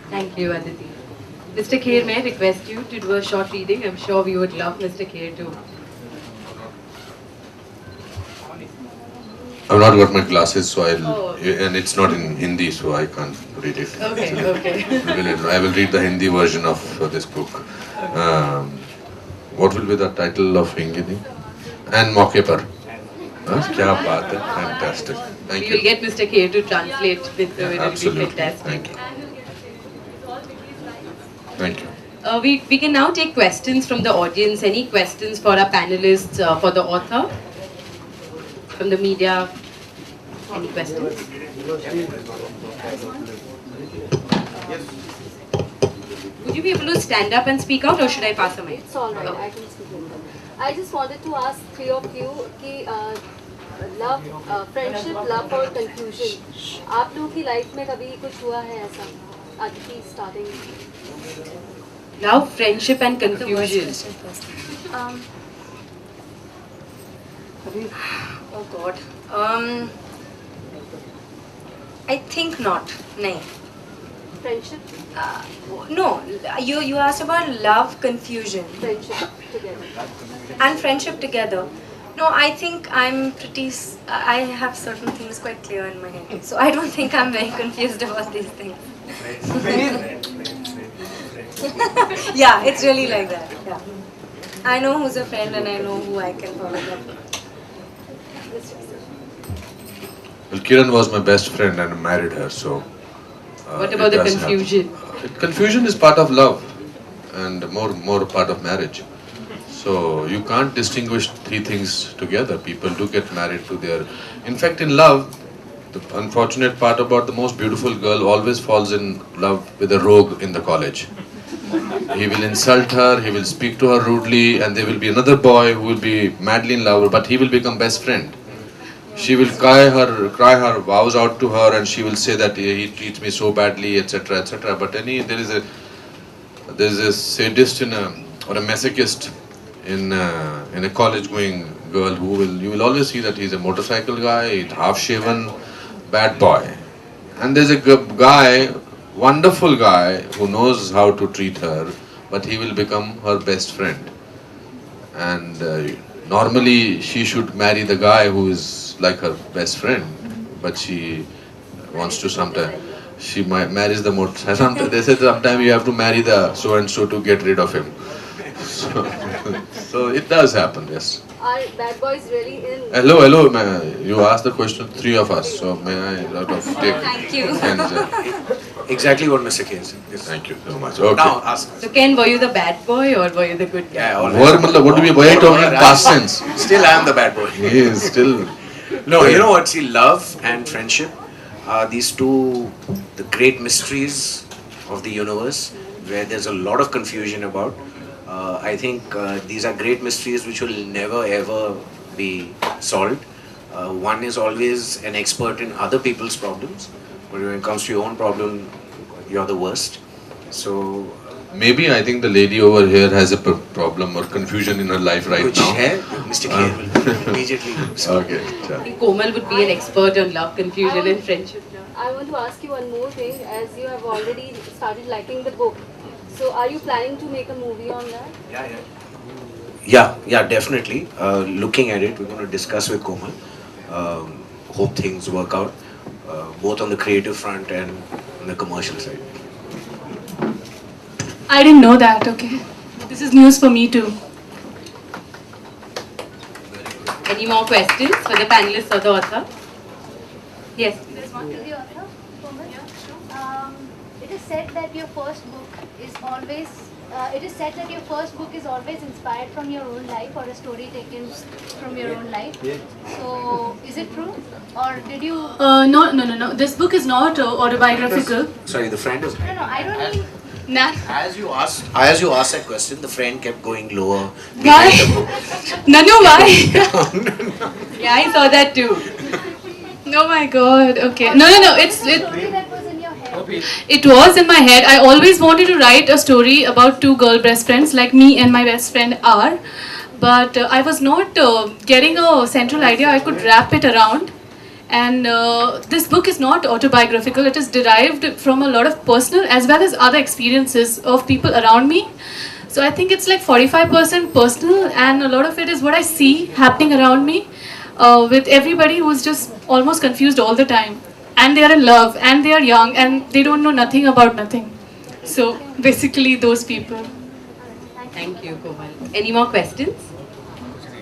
Thank you, Aditi. Mr. Kher, may I request you to do a short reading? I'm sure we would love Mr. Kher to. I've not got my glasses, so Oh, and it's not in Hindi, so I can't read it. okay, okay. I will read the Hindi version of this book. Um, what will be the title of Hindi? And मौके पर. क्या बात है, fantastic. Thank We you. will get Mr. Kher to translate with the it will be Absolutely. fantastic. Thank you. Thank you. We can now take questions from the audience. Any questions for our panelists, for the author? From the media? Any questions? Would you be able to stand up and speak out, or should I pass a mic? It's all right. I can speak in them. I just wanted to ask three of you कि love, friendship, love और confusion. आप लोगों की life में कभी कुछ हुआ है ऐसा? Aditi starting. Love, friendship, and confusion. Um, oh God. I think not. No. Friendship, No. You asked about love, confusion, friendship together. and friendship together. No, I think I'm pretty. I have certain things quite clear in my head, so I don't think I'm very confused about these things. Yeah, it's really like that. Yeah. I know who's a friend and I know who I can fall in love with. Well, Kiran was my best friend and I married her, so. What about it the does confusion? happen. Confusion is part of love, and more part of marriage. So you can't distinguish three things together. People do get married to their. In fact, in love, the unfortunate part about the most beautiful girl always falls in love with a rogue in the college. He will insult her, he will speak to her rudely, and there will be another boy who will be madly in love, but he will become best friend. She will cry her vows out to her, and she will say that he treats me so badly, etc., etc. But there is a sadist or a masochist in a college-going girl you will always see that he's a motorcycle guy, he's half-shaven, bad boy, and there's a guy, wonderful guy who knows how to treat her, but he will become her best friend. And normally she should marry the guy who is like her best friend, but she wants to sometimes. She marries the motor. Sometimes they said sometimes you have to marry the so and so to get rid of him. So, so it does happen, yes. Are bad boys really in? Hello. You asked the question, three of us. So may I take? Thank you. Exactly what Mr. K said. Yes. Thank you so much. Okay. Now ask. So Ken, were you the bad boy or were you the good guy? Yeah, always. What do you why are you talking in past tense? Still I am the bad boy. He is still. No, you know what? See, love and friendship are these two, the great mysteries of the universe, where there's a lot of confusion about. I think these are great mysteries which will never ever be solved. One is always an expert in other people's problems, but when it comes to your own problem, you're the worst. So, Maybe I think the lady over here has a problem or confusion in her life right which now. है, Mr. K will immediately. Okay. I chal. think Komal would be an expert on love, confusion, and friendship. I want to ask you one more thing. As you have already started liking the book, so are you planning to make a movie on that? Yeah, definitely. Looking at it, we're going to discuss with Komal. Hope things work out, both on the creative front and on the commercial side. I didn't know that, okay. This is news for me too. Any more questions for the panelists or the author? Yes. There's one to the author, Komal. It is said that your first book is always. It is said that your first book is always inspired from your own life or a story taken from your own life. So, is it true, or did you? No. This book is not autobiographical. Sorry, the friend is. No, I don't mean. Nah. As you asked that question, the friend kept going lower. Why? behind the book. No, why? Yeah, I saw that too. Oh my god, okay. No, It's a story that was in your head. it was in my head. I always wanted to write a story about two girl best friends like me and my best friend are. But I was not getting a central idea I could wrap it around. And this book is not autobiographical. It is derived from a lot of personal as well as other experiences of people around me. So I think it's like 45% personal, and a lot of it is what I see happening around me, with everybody who's just almost confused all the time. And they are in love, and they are young, and they don't know nothing about nothing. So basically those people. Thank you, Komal. Any more questions?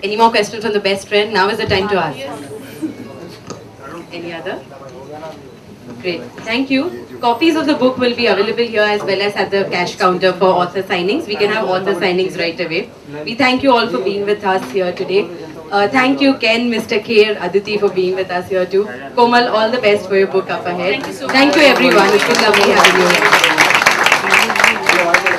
Any more questions from the best friend? Now is the time to ask. Any other? Great. Thank you. Copies of the book will be available here as well as at the cash counter for author signings. We can have author signings right away. We thank you all for being with us here today. Thank you, Ken, Mr. Kher, Aditi for being with us here too. Komal, all the best for your book up ahead. Thank you so much. Thank you everyone. It's been lovely having you.